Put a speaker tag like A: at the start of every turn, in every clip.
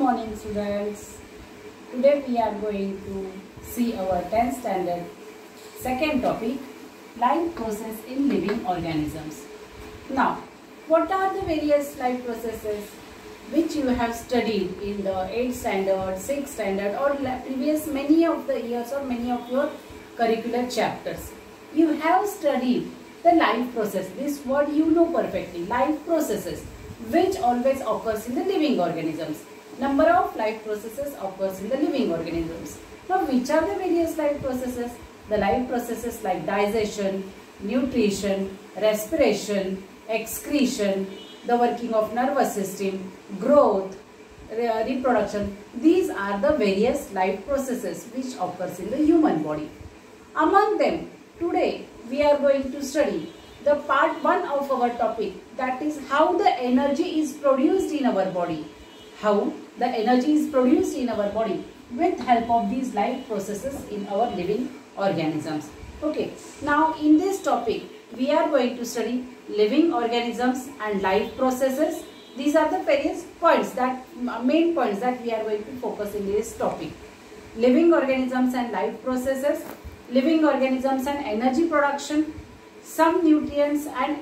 A: morning students. Today we are going to see our 10th standard second topic, life process in living organisms. Now, what are the various life processes which you have studied in the 8th standard, 6th standard or previous many of the years or many of your curricular chapters? You have studied the life process. This word you know perfectly. Life processes which always occurs in the living organisms. Number of life processes occurs in the living organisms. Now, which are the various life processes? The life processes like digestion, nutrition, respiration, excretion, the working of nervous system, growth, reproduction. These are the various life processes which occurs in the human body. Among them, today we are going to study the part 1 of our topic, that is how the energy is produced in our body. How the energy is produced in our body with help of these life processes in our living organisms. Okay, now in this topic we are going to study living organisms and life processes. These are the various points, that main points that we are going to focus in this topic. Living organisms and life processes, living organisms and energy production, some nutrients and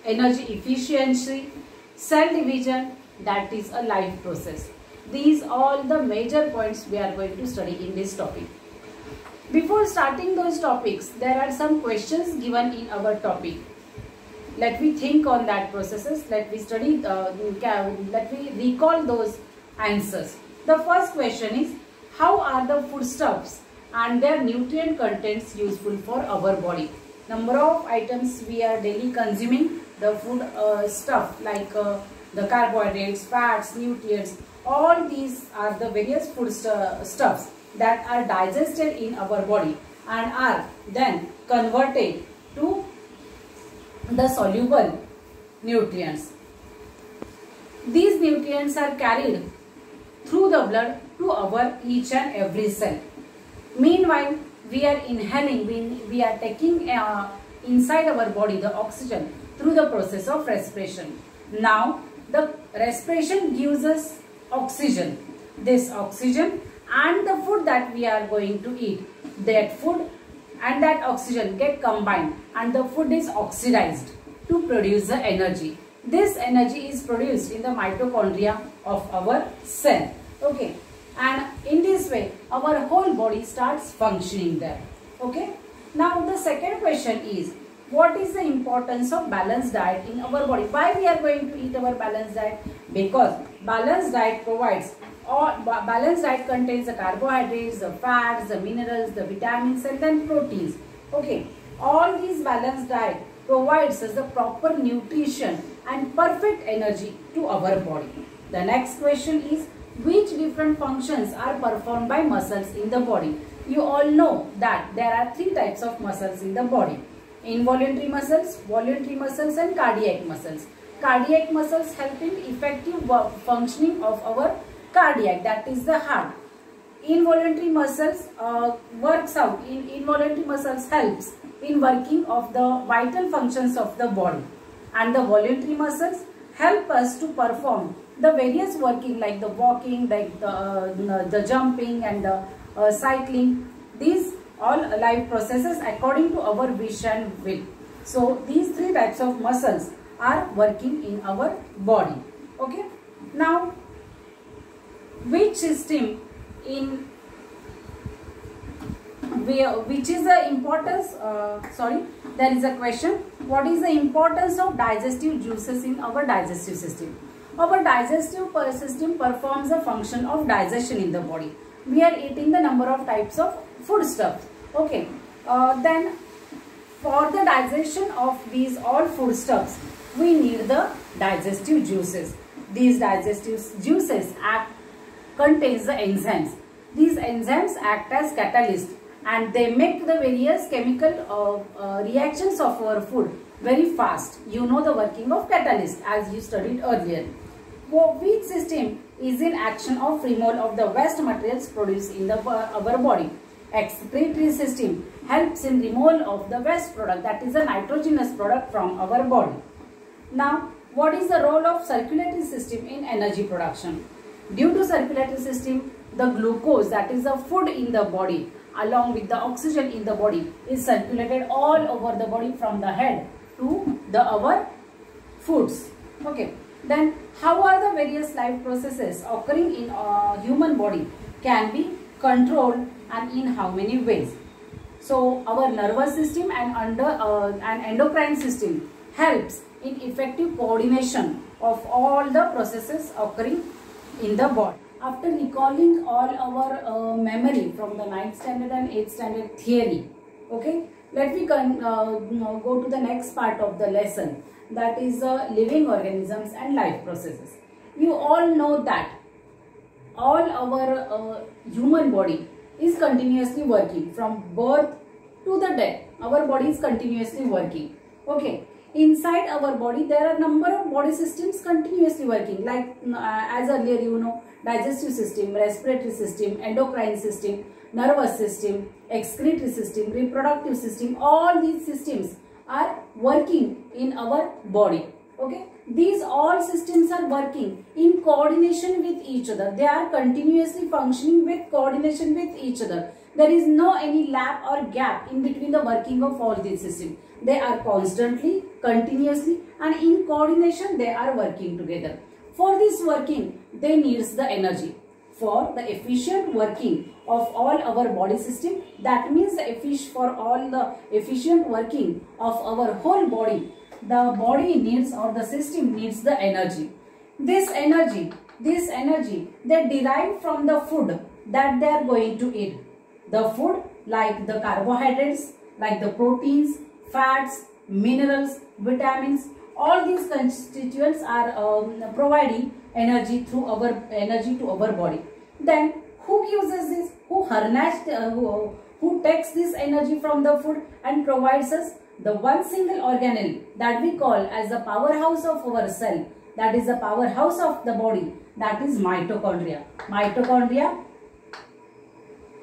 A: energy efficiency, cell division, that is a life process. These all the major points we are going to study in this topic. Before starting those topics, there are some questions given in our topic. Let me think on that processes. Let me study. Let me recall those answers. The first question is, how are the foodstuffs and their nutrient contents useful for our body? Number of items we are daily consuming, the food stuff like the carbohydrates, fats, nutrients, all these are the various food stuffs that are digested in our body and are then converted to the soluble nutrients. These nutrients are carried through the blood to our each and every cell. Meanwhile, we are inhaling, we are taking inside our body the oxygen through the process of respiration. Now, the respiration gives us oxygen. This oxygen and the food that we are going to eat, that food and that oxygen get combined and the food is oxidized to produce the energy. This energy is produced in the mitochondria of our cell. Okay. And in this way, our whole body starts functioning there. Okay. Now, the second question is, what is the importance of balanced diet in our body? Why we are going to eat our balanced diet? Because balanced diet provides, or balanced diet contains the carbohydrates, the fats, the minerals, the vitamins and then proteins. Okay. All these balanced diet provides us the proper nutrition and perfect energy to our body. The next question is, which different functions are performed by muscles in the body? You all know that there are 3 types of muscles in the body. Involuntary muscles, voluntary muscles and cardiac muscles. Cardiac muscles help in effective functioning of our cardiac, that is the heart. Involuntary muscles involuntary muscles helps in working of the vital functions of the body. And the voluntary muscles help us to perform the various working like the walking, like the jumping and the cycling. These all life processes according to our wish and will. So these 3 types of muscles are working in our body. Okay. Now, which system in which is the importance? There is a question. What is the importance of digestive juices in our digestive system? Our digestive system performs the function of digestion in the body. We are eating the number of types of foodstuffs. Okay. Then for the digestion of these all foodstuffs, we need the digestive juices. These digestive juices contains the enzymes. These enzymes act as catalysts and they make the various chemical reactions of our food very fast. You know the working of catalyst as you studied earlier. Which system is in action of removal of the waste materials produced in our body? Excretory system helps in removal of the waste product, that is a nitrogenous product from our body. Now, what is the role of circulatory system in energy production? Due to circulatory system, the glucose, that is the food in the body, along with the oxygen in the body, is circulated all over the body from the head to our foods. Okay. Then how are the various life processes occurring in human body can be controlled, and in how many ways? So our nervous system and endocrine system helps in effective coordination of all the processes occurring in the body. After recalling all our memory from the 9th standard and 8th standard theory, okay, let me go to the next part of the lesson, that is living organisms and life processes. You all know that all our human body is continuously working from birth to the death. Our body is continuously working. Okay. Inside our body, there are number of body systems continuously working, like as earlier you know, digestive system, respiratory system, endocrine system, nervous system, excretory system, reproductive system. All these systems are working in our body. Okay, these all systems are working in coordination with each other. They are continuously functioning with coordination with each other. There is no any lap or gap in between the working of all these systems. They are constantly, continuously, and in coordination they are working together. For this working, they needs the energy. For the efficient working of all our body system, that means for all the efficient working of our whole body, the body needs, or the system needs, the energy. This energy, they derive from the food that they are going to eat. The food like the carbohydrates, like the proteins, fats, minerals, vitamins, all these constituents are providing energy to our body. Then who uses this? Who takes this energy from the food and provides us? The one single organelle that we call as the powerhouse of our cell, that is the powerhouse of the body, that is mitochondria. Mitochondria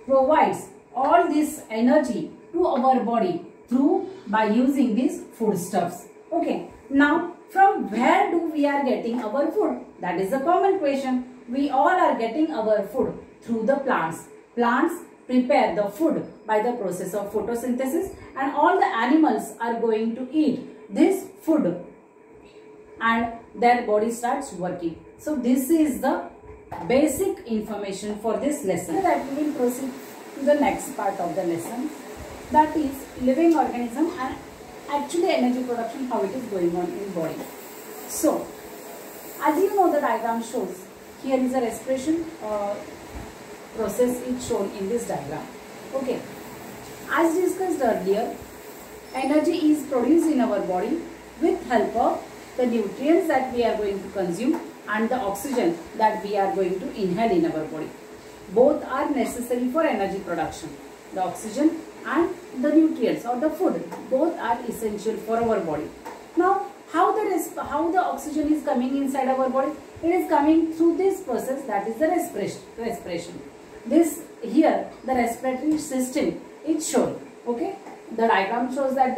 A: provides all this energy to our body by using these foodstuffs. Okay. Now, from where do we are getting our food? That is a common question. We all are getting our food through the plants. Plants prepare the food by the process of photosynthesis, and all the animals are going to eat this food and their body starts working. So this is the basic information for this lesson. That we will proceed to the next part of the lesson, that is living organism and actually energy production, how it is going on in body. So as you know, the diagram shows, here is a respiration process is shown in this diagram. Okay, as discussed earlier, energy is produced in our body with help of the nutrients that we are going to consume and the oxygen that we are going to inhale in our body. Both are necessary for energy production. The oxygen and the nutrients or the food, both are essential for our body. Now, how the oxygen is coming inside our body? It is coming through this process, that is the respiration. This here, the respiratory system is shown. Okay, the diagram shows that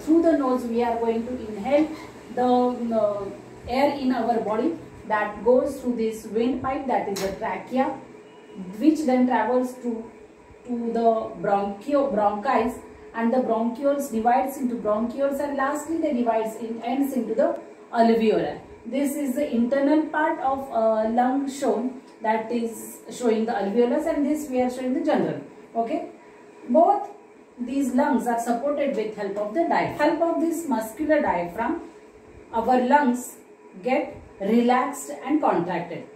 A: through the nose we are going to inhale the air in our body that goes through this windpipe, that is the trachea, which then travels to the bronchi, and the bronchioles divides into bronchioles, and lastly they ends into the alveoli. This is the internal part of lung shown, that is showing the alveolus, and this we are showing the general. Okay, both these lungs are supported with help of the diaphragm. Help of this muscular diaphragm, our lungs get relaxed and contracted,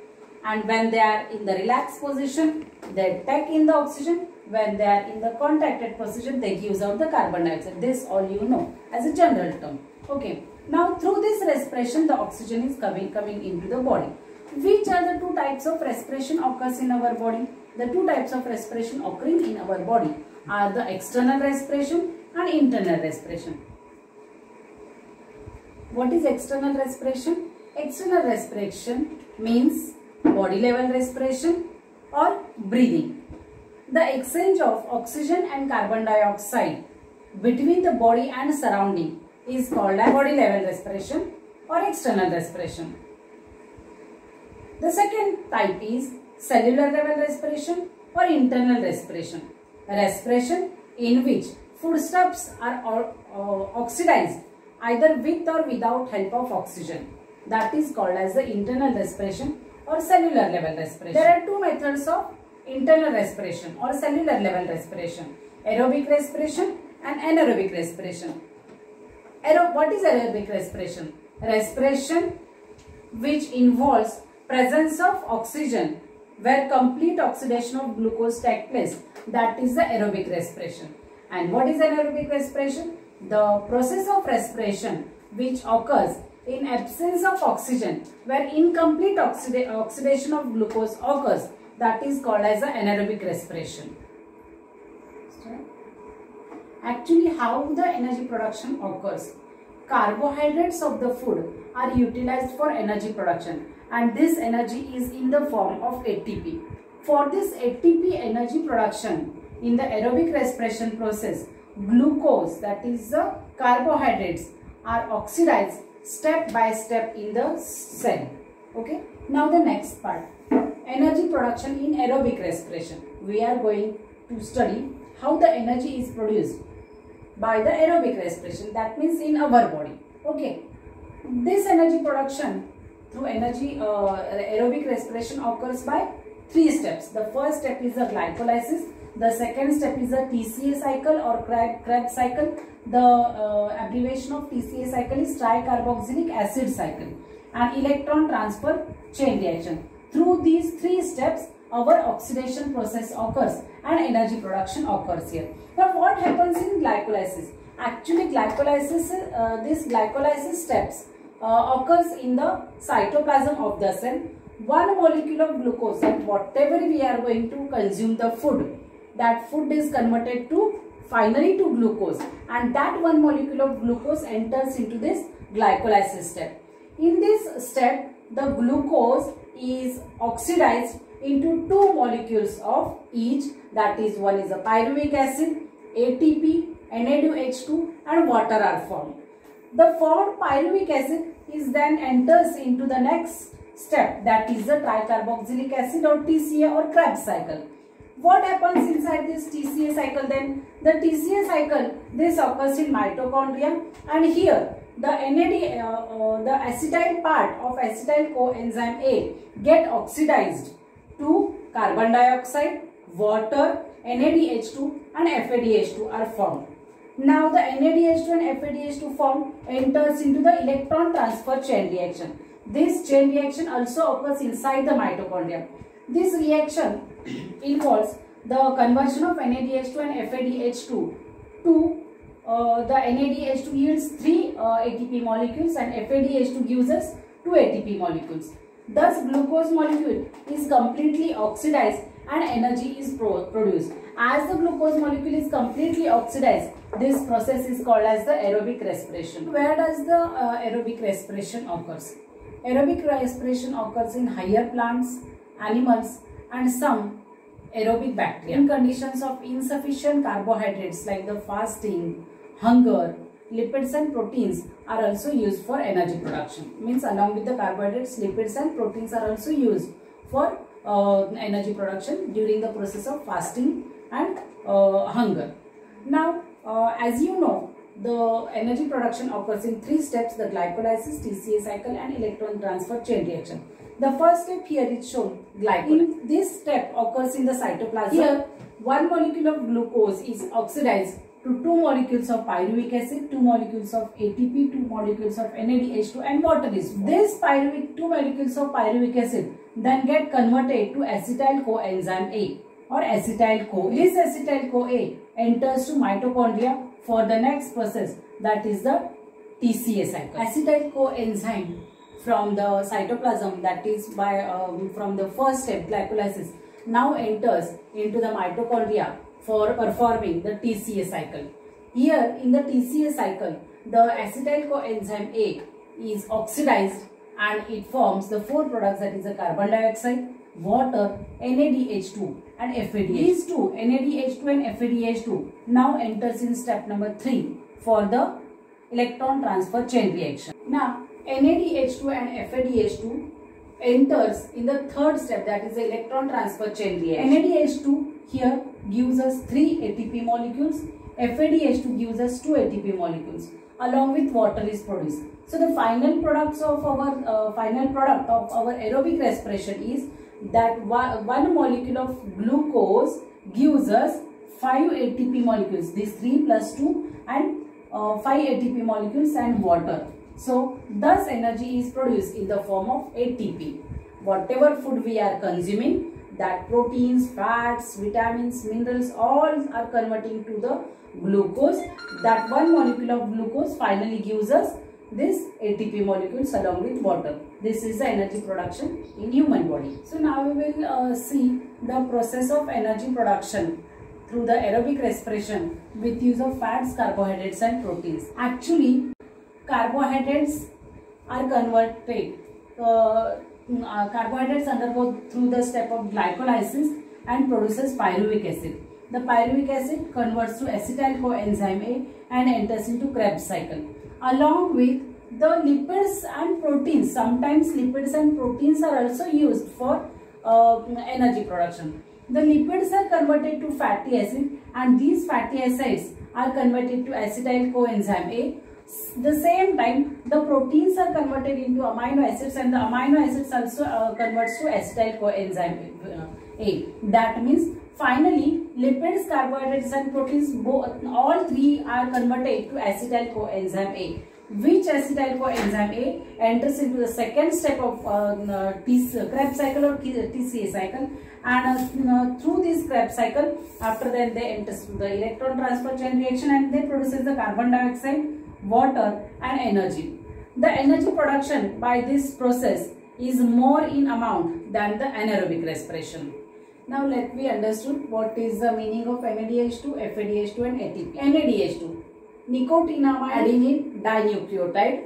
A: and when they are in the relaxed position, they take in the oxygen. When they are in the contracted position, they give out the carbon dioxide. This all you know as a general term. Okay. Now through this respiration, the oxygen is coming into the body. Which are the two types of respiration occurs in our body? The two types of respiration occurring in our body are the external respiration and internal respiration. What is external respiration? External respiration means body level respiration or breathing. The exchange of oxygen and carbon dioxide between the body and surrounding is called as body level respiration or external respiration. The second type is cellular level respiration or internal respiration. Respiration in which foodstuffs are oxidized either with or without help of oxygen. That is called as the internal respiration or cellular level respiration. There are two methods of internal respiration or cellular level respiration: aerobic respiration and anaerobic respiration. What is aerobic respiration? Respiration which involves presence of oxygen where complete oxidation of glucose takes place. That is the aerobic respiration. And what is anaerobic respiration? The process of respiration which occurs in absence of oxygen where incomplete oxidation of glucose occurs. That is called as the anaerobic respiration. Actually, how the energy production occurs? Carbohydrates of the food are utilized for energy production, and this energy is in the form of ATP. For this ATP energy production in the aerobic respiration process, glucose, that is the carbohydrates, are oxidized step by step in the cell. Okay. Now the next part, energy production in aerobic respiration. We are going to study how the energy is produced by the aerobic respiration, that means in our body. Okay. This energy production through aerobic respiration occurs by three steps. The first step is the glycolysis. The second step is the TCA cycle or Krebs cycle. The abbreviation of TCA cycle is tricarboxylic acid cycle, and electron transfer chain reaction. Through these three steps, our oxidation process occurs and energy production occurs here. Now, what happens in glycolysis? Actually, these glycolysis steps occurs in the cytoplasm of the cell. One molecule of glucose, and whatever we are going to consume the food, that food is converted to finally to glucose, and that one molecule of glucose enters into this glycolysis step. In this step, the glucose is oxidized into two molecules of each, that is, one is a pyruvic acid, ATP, NADH2 and water are formed. The formed pyruvic acid is then enters into the next step, that is the tricarboxylic acid or TCA or Krebs cycle. What happens inside this TCA cycle then? The TCA cycle, this occurs in mitochondria, and here the the acetyl part of acetyl coenzyme A get oxidized to carbon dioxide, water, NADH2 and FADH2 are formed. Now the NADH2 and FADH2 formed enters into the electron transfer chain reaction. This chain reaction also occurs inside the mitochondria. This reaction involves the conversion of NADH2 and FADH2 to the NADH2 yields 3 ATP molecules and FADH2 gives us 2 ATP molecules. Thus, glucose molecule is completely oxidized and energy is produced. As the glucose molecule is completely oxidized, this process is called as the aerobic respiration. Where does the aerobic respiration occurs? Aerobic respiration occurs in higher plants, animals and some aerobic bacteria. In conditions of insufficient carbohydrates like the fasting, hunger, lipids and proteins are also used for energy production. Means along with the carbohydrates, lipids and proteins are also used for energy production during the process of fasting and hunger. Now, as you know, the energy production occurs in three steps: the glycolysis, TCA cycle and electron transfer chain reaction. The first step here is shown, glycolysis. This step occurs in the cytoplasm. Here, one molecule of glucose is oxidized to two molecules of pyruvic acid, two molecules of ATP, two molecules of NADH2 and water is formed. This two molecules of pyruvic acid then get converted to acetyl coenzyme A or acetyl CoA. This acetyl CoA enters to mitochondria for the next process, that is the TCA cycle. Acetyl coenzyme from the cytoplasm, that is by from the first step, glycolysis, now enters into the mitochondria for performing the TCA cycle. Here in the TCA cycle, the acetyl coenzyme A is oxidized and it forms the four products, that is the carbon dioxide, water, NADH2 and FADH2. These two, NADH2 and FADH2, now enters in step number 3 for the electron transfer chain reaction. Now, NADH2 and FADH2 enters in the third step, that is the electron transfer chain reaction. NADH2 here gives us 3 ATP molecules, FADH2 gives us 2 ATP molecules, along with water is produced. So the final product of our aerobic respiration is that one molecule of glucose gives us 5 ATP molecules, these 3 plus 2 and 5 ATP molecules and water. So thus energy is produced in the form of ATP. Whatever food we are consuming, that proteins, fats, vitamins, minerals, all are converting to the glucose. That one molecule of glucose finally gives us this ATP molecules along with water. This is the energy production in human body. So now we will see the process of energy production through the aerobic respiration with use of fats, carbohydrates and proteins. Actually, carbohydrates are converted. Carbohydrates undergo through the step of glycolysis and produces pyruvic acid. The pyruvic acid converts to acetyl coenzyme A and enters into Krebs cycle. Along with the lipids and proteins, sometimes lipids and proteins are also used for energy production. The lipids are converted to fatty acid and these fatty acids are converted to acetyl coenzyme A. The same time, the proteins are converted into amino acids and the amino acids also converts to acetyl coenzyme A. That means finally lipids, carbohydrates and proteins, all three are converted to acetyl coenzyme A. Which acetyl coenzyme A enters into the second step of Krebs cycle or TCA cycle, and through this Krebs cycle, after that they enter the electron transfer chain reaction and they produces the carbon dioxide, water and energy. The energy production by this process is more in amount than the anaerobic respiration. Now let me understand what is the meaning of NADH2, FADH2 and ATP. NADH2, nicotinamide adenine dinucleotide,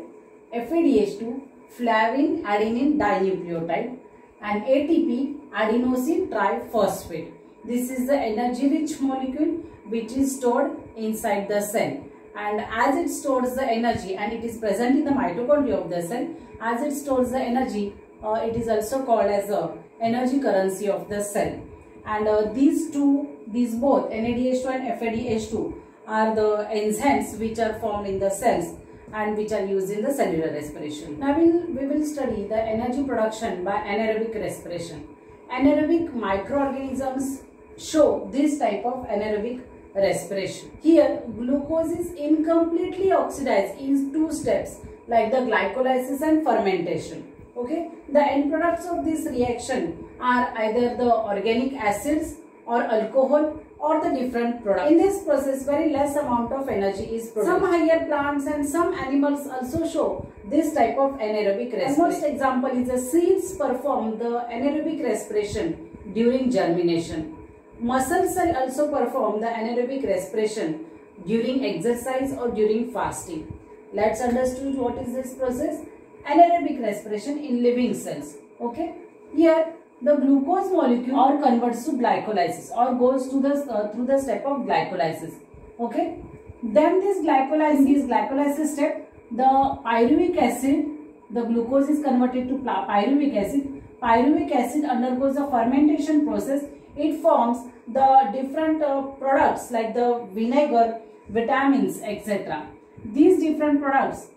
A: FADH2, flavin adenine dinucleotide, and ATP, adenosine triphosphate. This is the energy rich molecule which is stored inside the cell, and as it stores the energy and it is present in the mitochondria of the cell, as it stores the energy, it is also called as the energy currency of the cell. And these both NADH2 and FADH2 are the enzymes which are formed in the cells and which are used in the cellular respiration. Now we will study the energy production by anaerobic respiration. Anaerobic microorganisms show this type of anaerobic respiration. Here glucose is incompletely oxidized in two steps like the glycolysis and fermentation. Okay, the end products of this reaction are either the organic acids or alcohol or the different products. In this process, very less amount of energy is produced. Some higher plants and some animals also show this type of anaerobic respiration. The most example is the seeds perform the anaerobic respiration during germination. Muscles also perform the anaerobic respiration during exercise or during fasting. Let's understand what is this process. Anaerobic respiration in living cells. Okay, here the glucose molecule or converts to glycolysis or goes to the through the step of glycolysis. Okay, then this glycolysis step, the pyruvic acid, the glucose is converted to pyruvic acid. Pyruvic acid undergoes a fermentation process. It forms the different products like the vinegar, vitamins, etc. These different products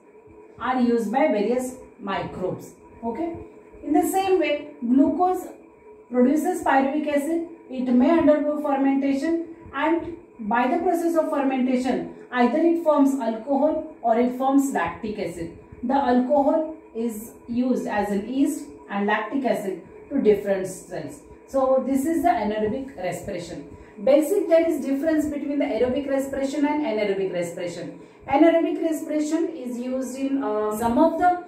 A: are used by various microbes. Okay, in the same way, glucose produces pyruvic acid. It may undergo fermentation, and by the process of fermentation, either it forms alcohol or it forms lactic acid. The alcohol is used as an yeast and lactic acid to different cells. So this is the anaerobic respiration. Basic, there is difference between the aerobic respiration and anaerobic respiration. Anaerobic respiration is used in some of the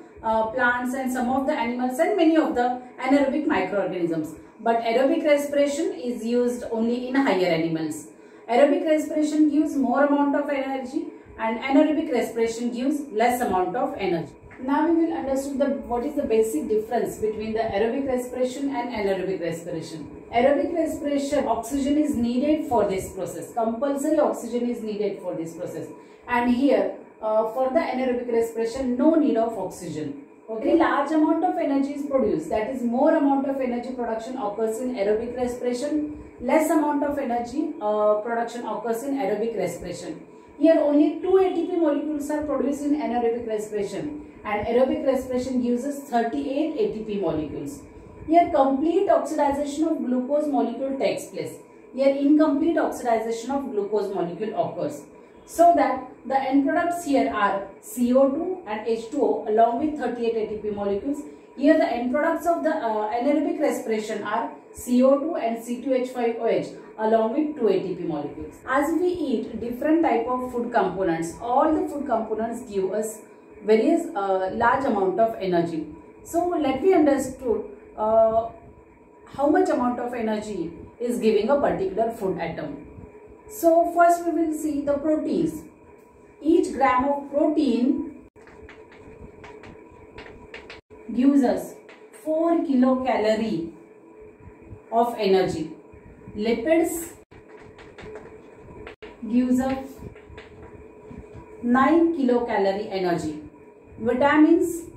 A: plants and some of the animals and many of the anaerobic microorganisms. But aerobic respiration is used only in higher animals. Aerobic respiration gives more amount of energy and anaerobic respiration gives less amount of energy. Now we will understand what is the basic difference between the aerobic respiration and anaerobic respiration. Aerobic respiration, oxygen is needed for this process. Compulsory oxygen is needed for this process. And here for the anaerobic respiration, no need of oxygen. Okay, large amount of energy is produced. That is, more amount of energy production occurs in aerobic respiration. Less amount of energy production occurs in aerobic respiration. Here only 2 ATP molecules are produced in anaerobic respiration, and aerobic respiration gives us 38 ATP molecules. Here complete oxidation of glucose molecule takes place. Here incomplete oxidation of glucose molecule occurs. So that the end products here are CO2 and H2O along with 38 ATP molecules. Here the end products of the anaerobic respiration are CO2 and C2H5OH along with 2 ATP molecules. As we eat different type of food components, all the food components give us various large amount of energy. So let me understood how much amount of energy is giving a particular food atom. So first we will see the proteins. Each gram of protein gives us 4 kilocalorie of energy. Lipids gives us 9 kilocalorie energy. Vitamins,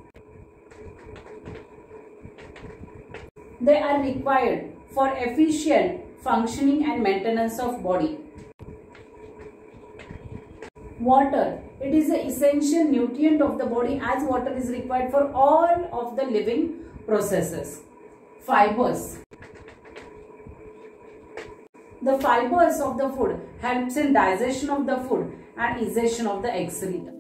A: they are required for efficient functioning and maintenance of body. Water, it is an essential nutrient of the body, as water is required for all of the living processes. Fibers, the fibers of the food helps in digestion of the food and excretion of the excreta.